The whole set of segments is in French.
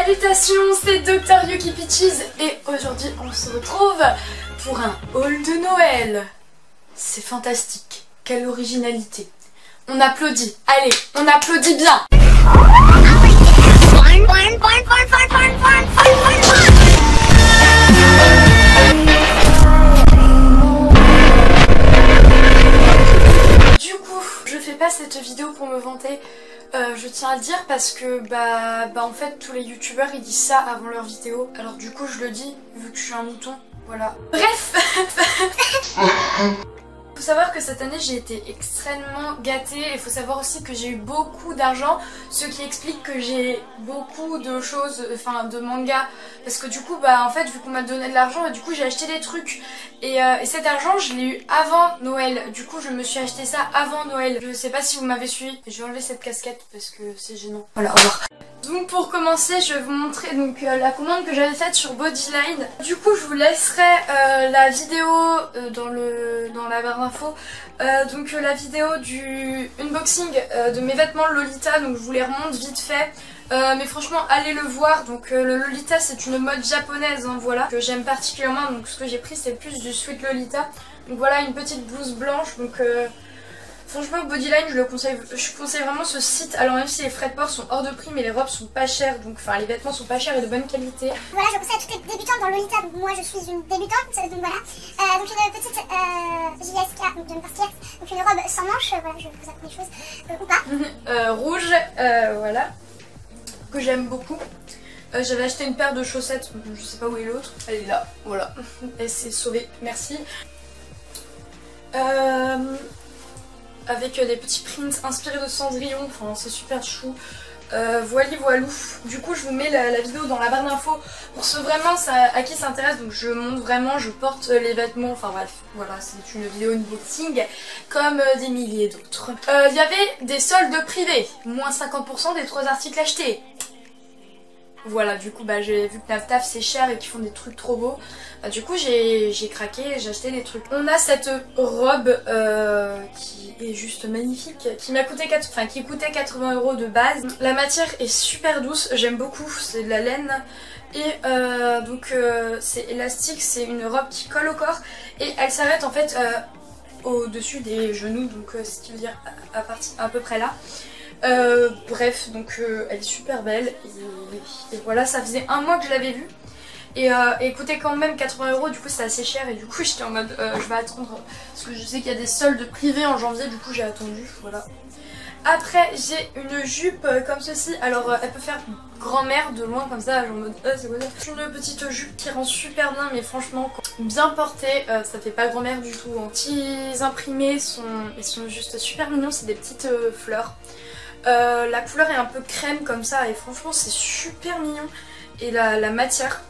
Salutations, c'est Dr Yuki Peaches et aujourd'hui on se retrouve pour un haul de Noël. C'est fantastique, quelle originalité. On applaudit, allez, on applaudit bien. Du coup, je fais pas cette vidéo pour me vanter. Je tiens à le dire parce que en fait tous les youtubeurs ils disent ça avant leur vidéo. Alors du coup je le dis vu que je suis un mouton, voilà. Bref. Faut savoir que cette année j'ai été extrêmement gâtée et faut savoir aussi que j'ai eu beaucoup d'argent, ce qui explique que j'ai beaucoup de choses, enfin de mangas, parce que du coup en fait vu qu'on m'a donné de l'argent, du coup j'ai acheté des trucs et cet argent je l'ai eu avant Noël, du coup je me suis acheté ça avant Noël. Je sais pas si vous m'avez suivi, je vais enlever cette casquette parce que c'est gênant. Voilà, au revoir. Donc pour commencer je vais vous montrer donc la commande que j'avais faite sur Bodyline. Du coup je vous laisserai la vidéo dans la barre d'infos. Donc la vidéo du unboxing de mes vêtements Lolita, donc je vous les remonte vite fait. Mais franchement allez le voir, donc le Lolita c'est une mode japonaise, hein, voilà, que j'aime particulièrement, donc ce que j'ai pris c'est plus du Sweet Lolita. Donc voilà, une petite blouse blanche, donc franchement Bodyline je conseille vraiment ce site. Alors même si les frais de port sont hors de prix, mais les robes sont pas chères, donc enfin les vêtements sont pas chers et de bonne qualité. Voilà, je conseille à toutes les débutantes dans Lolita, donc moi je suis une débutante, donc voilà. Donc une petite JSK, donc d'une partie, donc une robe sans manches, voilà, je vous apprends des choses, ou pas. Rouge, voilà, que j'aime beaucoup. J'avais acheté une paire de chaussettes, je sais pas où est l'autre, elle est là, voilà, elle s'est sauvée, merci. Avec des petits prints inspirés de Cendrillon, enfin c'est super chou. Voili voilou. Du coup je vous mets la vidéo dans la barre d'infos pour ceux vraiment à qui ça intéresse. Donc je montre vraiment, je porte les vêtements, enfin bref, voilà, c'est une vidéo unboxing comme des milliers d'autres. Il y avait des soldes privés, moins 50% des 3 articles achetés. Voilà, du coup j'ai vu que Naftaf c'est cher et qu'ils font des trucs trop beaux. Du coup j'ai craqué et j'ai acheté des trucs. On a cette robe qui est juste magnifique, qui m'a coûté qui coûtait 80 € de base. La matière est super douce, j'aime beaucoup, c'est de la laine. Et donc c'est élastique, c'est une robe qui colle au corps et elle s'arrête en fait au-dessus des genoux, donc ce qui veut dire à peu près là. Bref, donc elle est super belle et voilà, ça faisait un mois que je l'avais vue et coûtait quand même 80 €, du coup c'est assez cher et du coup j'étais en mode je vais attendre parce que je sais qu'il y a des soldes privés en janvier, du coup j'ai attendu, voilà. Après j'ai une jupe comme ceci, alors elle peut faire grand-mère de loin comme ça, genre en mode c'est quoi ça. Une petite jupe qui rend super bien, mais franchement bien portée, ça fait pas grand-mère du tout. Petits imprimés, ils sont juste super mignons, c'est des petites fleurs. La couleur est un peu crème comme ça et franchement c'est super mignon et la matière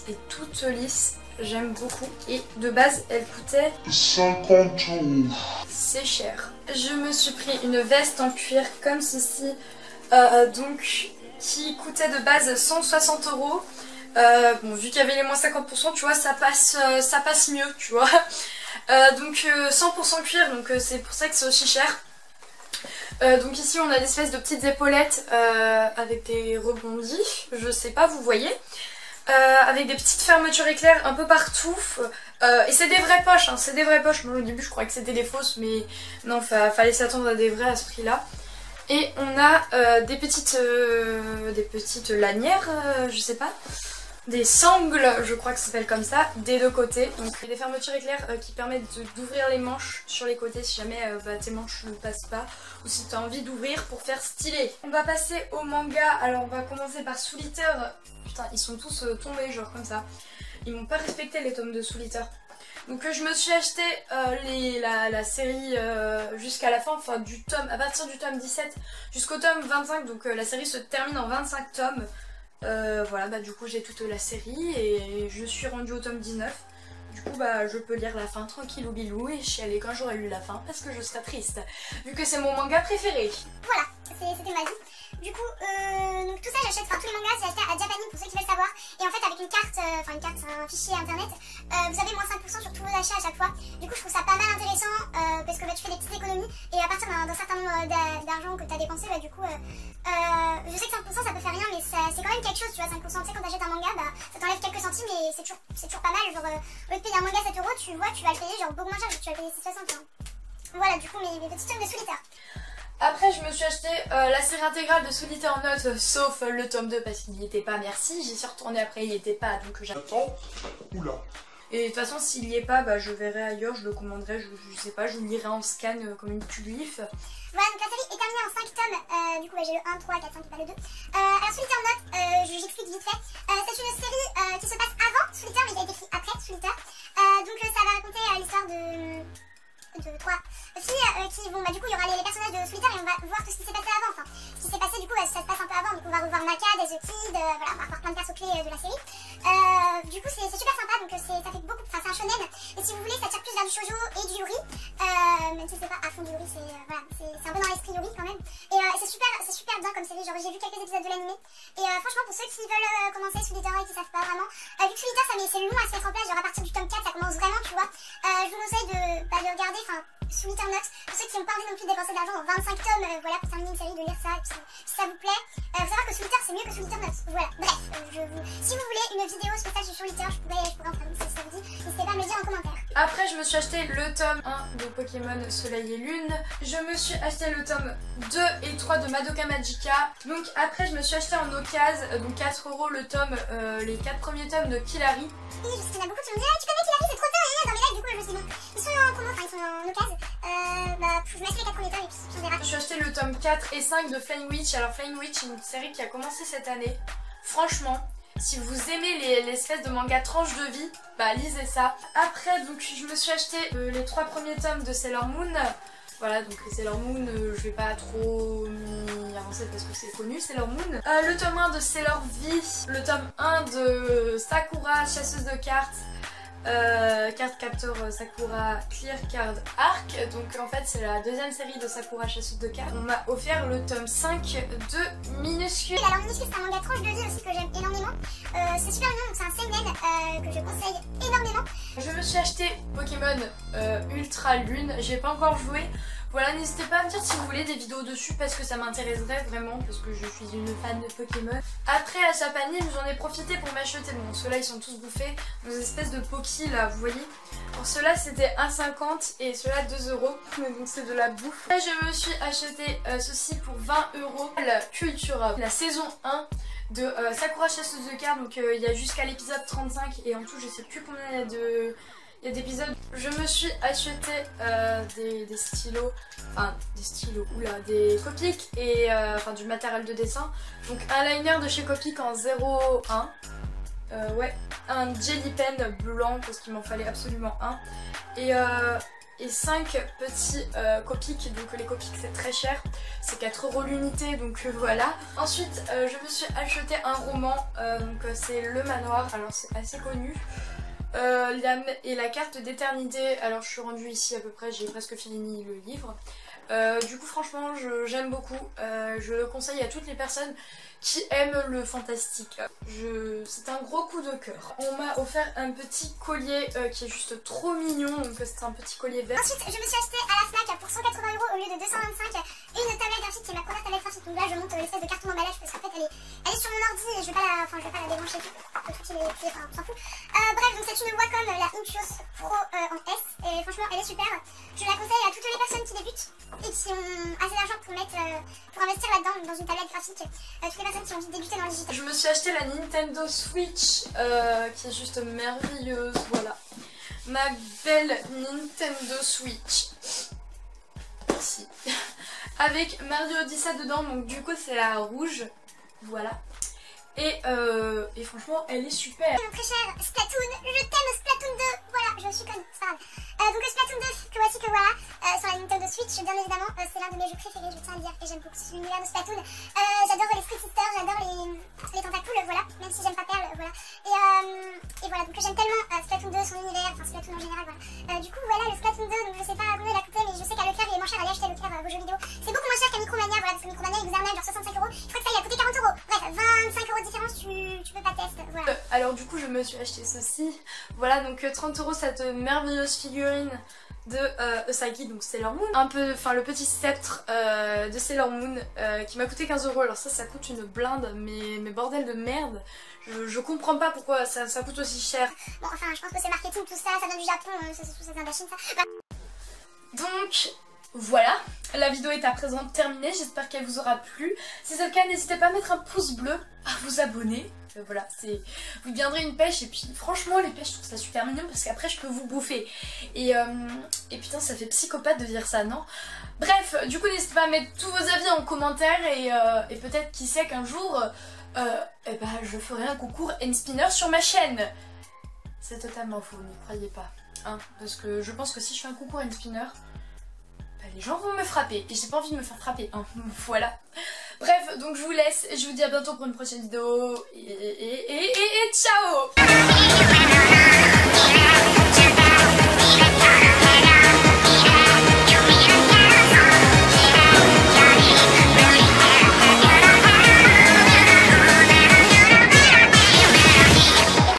est toute lisse, j'aime beaucoup et de base elle coûtait 50 €. C'est cher. Je me suis pris une veste en cuir comme ceci, donc qui coûtait de base 160 €. Bon, vu qu'il y avait les moins 50%, tu vois, ça passe mieux, tu vois. Donc 100% cuir, donc c'est pour ça que c'est aussi cher. Donc ici on a des espèces de petites épaulettes avec des rebondis, je sais pas, vous voyez, avec des petites fermetures éclairs un peu partout, et c'est des vraies poches, hein, c'est des vraies poches. Moi au début je croyais que c'était des fausses, mais non, fallait s'attendre à des vraies à ce prix là. Et on a des petites lanières, je sais pas, des sangles, je crois que ça s'appelle comme ça, des deux côtés. Donc des fermetures éclairs qui permettent d'ouvrir les manches sur les côtés si jamais tes manches ne passent pas, ou si tu as envie d'ouvrir pour faire stylé. On va passer au manga, alors on va commencer par Soul Eater. Putain, ils sont tous tombés genre comme ça. Ils m'ont pas respecté les tomes de Soul Eater. Donc je me suis acheté la série jusqu'à la fin, enfin à partir du tome 17 jusqu'au tome 25, donc la série se termine en 25 tomes. Voilà, du coup j'ai toute la série et je suis rendue au tome 19. Du coup je peux lire la fin tranquillou bilou et chialer quand j'aurai lu la fin parce que je serai triste, vu que c'est mon manga préféré. Voilà, c'était ma vie. Du coup, donc tout ça j'achète, tous les mangas j'ai acheté à Japanese pour ceux qui veulent savoir. Et en fait avec une carte, c'est un fichier internet, vous avez moins 5% sur tous vos achats à chaque fois. Du coup je trouve ça pas mal intéressant parce que tu fais des petites économies. Et à partir d'un certain nombre d'argent que tu as dépensé, du coup, je sais que 5% ça peut faire rien, mais c'est quand quand même quelque chose, tu vois, 5%. Tu sais, quand t'achètes un manga, bah ça t'enlève quelques centimes et c'est toujours pas mal. Genre, au lieu de payer un manga 7 euros, tu vois, tu vas le payer genre beaucoup moins cher, tu vas le payer 6,60. Hein. Voilà, du coup, mes petits tomes de Soul Eater. Après, je me suis acheté la série intégrale de Soul Eater en note, sauf le tome 2 parce qu'il n'y était pas, merci. J'y suis retournée après, il n'y était pas, donc j'attends. Oula. Et de toute façon, s'il n'y est pas, bah, je verrai ailleurs, je le commanderai, je sais pas, je le lirai en scan comme une tulipe. Voilà, donc la série est terminée en 5 tomes, du coup bah, j'ai le 1, 3, 4, 5 et pas le 2. Alors Soul Eater en note, j'explique vite fait. C'est une série qui se passe avant Soul Eater mais qui a été écrite après Soul Eater. Donc ça va raconter l'histoire de 3 filles qui vont, bah du coup il y aura les personnages de Soul Eater et on va voir tout ce qui s'est passé avant, enfin ce qui s'est passé du coup ça se passe un peu avant, donc on va revoir Naka, The Kid, voilà on va revoir plein de persos clés de la série. Du coup c'est super sympa, donc ça fait beaucoup, enfin c'est un shonen et si vous voulez ça tire plus vers du shoujo et du yuri, même si c'est pas à fond du yuri, c'est voilà, c'est un peu dans l'esprit yuri quand même et c'est super bien comme série, genre j'ai vu quelques épisodes de l'anime et franchement pour ceux qui veulent commencer Soul Eater et qui savent pas vraiment, vu que Soul Eater c'est long à se mettre en place, genre à partir du tome 4 ça commence vraiment tu vois, je vous conseille de regarder, enfin Soul Eater Note, pour ceux qui n'ont pas envie non plus de dépenser de l'argent dans 25 tomes, voilà pour terminer une série, de lire ça, et puis si ça vous plaît, faut savoir que Soul Eater c'est mieux que Soul Eater Note, voilà, bref, si vous voulez une vidéo spéciale sur Soul Eater, je pourrais en faire une si ça vous dit, n'hésitez pas à me le dire en commentaire. Après, je me suis acheté le tome 1 de Pokémon Soleil et Lune, je me suis acheté le tome 2 et 3 de Madoka Magica, donc après je me suis acheté en occasion, donc 4 € le tome, les 4 premiers tomes de Killary. Oui, je sais qu'il y en a beaucoup qui m'ont dit ah tu connais Killary, c'est trop bien, et dans mes lives du coup je me suis dit bon, ils sont en promo, enfin ils sont en occasion, bah je vais acheter les 4 premiers tomes et puis on verra. Je me suis acheté le tome 4 et 5 de Flame Witch. Alors Flame Witch c'est une série qui a commencé cette année, franchement si vous aimez l'espèce de manga tranche de vie, bah lisez ça. Après donc je me suis acheté les 3 premiers tomes de Sailor Moon. Voilà, donc Sailor Moon, je vais pas trop m'y avancer parce que c'est connu, Sailor Moon. Le tome 1 de Sailor V, le tome 1 de Sakura, chasseuse de cartes, carte capteur Sakura Clear Card Arc. Donc en fait c'est la deuxième série de Sakura chasseuse de cartes. On m'a offert le tome 5 de Minuscule. Alors Minuscule c'est un manga tranche de vie aussi que j'aime énormément. C'est super mignon, donc c'est un seinen que je conseille énormément. Je me suis acheté Pokémon Ultra Lune, j'ai pas encore joué. Voilà, n'hésitez pas à me dire si vous voulez des vidéos dessus parce que ça m'intéresserait vraiment parce que je suis une fan de Pokémon. Après à Chapani, j'en ai profité pour m'acheter, bon ceux-là ils sont tous bouffés, nos espèces de Poki là, vous voyez. Pour ceux-là c'était 1,50 et ceux-là 2 €, donc c'est de la bouffe. Là je me suis acheté ceci pour 20 €, la Cultura, la saison 1 de Sakura chasseuse de cartes, donc il y a jusqu'à l'épisode 35 et en tout je sais plus combien il y a d'épisodes. Je me suis acheté des stylos, enfin des stylos, oula, des Copic et enfin du matériel de dessin. Donc un liner de chez Copic en 0,1. Ouais, un jelly pen blanc parce qu'il m'en fallait absolument un. Et 5 petits Copic, donc les Copic c'est très cher, c'est 4 € l'unité, donc voilà. Ensuite je me suis acheté un roman, donc c'est Le Manoir, alors c'est assez connu. Et la carte d'éternité, alors je suis rendue ici à peu près, j'ai presque fini le livre. Du coup franchement j'aime beaucoup, je le conseille à toutes les personnes qui aiment le fantastique. C'est un gros coup de cœur. On m'a offert un petit collier qui est juste trop mignon, donc c'est un petit collier vert. Ensuite je me suis acheté à la FNAC pour 180 € au lieu de 225 une tablette graphique qui est ma première tablette graphique, donc là je monte l'espèce de carton d'emballage parce qu'en fait elle est sur mon ordi et je vais pas la débrancher, le truc il est plié, enfin on s'en fout. Bref, donc c'est une Wacom, la Intuos Pro en S et franchement elle est super. Je la conseille à toutes les personnes qui débutent et qui ont assez d'argent pour investir là-dedans dans une tablette graphique, toutes les personnes qui ont envie de débuter dans le digital. Je me suis acheté la Nintendo Switch qui est juste merveilleuse, voilà. Ma belle Nintendo Switch. Ici. Avec Mario Odyssey dedans, donc du coup c'est la rouge, voilà. Et franchement elle est super. Très cher Splatoon, je t'aime Splatoon 2, voilà, je suis conne, c'est pas grave. Donc Splatoon 2, que voici que voilà, sur la Nintendo Switch, bien évidemment, c'est l'un de mes jeux préférés, je tiens à le dire, et j'aime beaucoup l'univers de Splatoon. J'adore les Street Sisters, j'adore les tentacles, voilà, même si j'aime pas Pearl, voilà. Et voilà, donc j'aime tellement Splatoon 2, son univers, enfin Splatoon en général, voilà. Du coup voilà, le Splatoon 2, donc je sais pas combien il a coûté, mais je sais qu'à Leclerc il est moins cher, allez acheter à Leclerc vos jeux vidéo. C'est beaucoup moins cher qu'à Micromania, voilà, parce que Micromania il vous arnaque genre 65 €, je crois que ça il a coûté 40 €. Bref, 25 € de différence, tu peux pas tester, voilà. Alors du coup je me suis acheté ceci, voilà, donc 30 € cette merveilleuse figurine de Usagi, donc Sailor Moon. Un peu, enfin le petit sceptre de Sailor Moon qui m'a coûté 15 €. Alors ça coûte une blinde, mais bordel de merde. Je comprends pas pourquoi ça coûte aussi cher. Bon, enfin, je pense que c'est marketing, tout ça vient du Japon, ça vient de la Chine, ça. Bah. Donc voilà, la vidéo est à présent terminée, j'espère qu'elle vous aura plu. Si c'est le cas, n'hésitez pas à mettre un pouce bleu, à vous abonner. Voilà, vous viendrez une pêche et puis franchement les pêches je trouve ça super mignon parce qu'après je peux vous bouffer. Et putain ça fait psychopathe de dire ça, non? Bref, du coup n'hésitez pas à mettre tous vos avis en commentaire et peut-être qui sait qu'un jour je ferai un concours N-Spinner sur ma chaîne. C'est totalement faux, n'y croyez pas. Hein, parce que je pense que si je fais un concours N-Spinner, les gens vont me frapper et j'ai pas envie de me faire frapper, hein. Voilà. Bref, donc je vous laisse, je vous dis à bientôt pour une prochaine vidéo et ciao.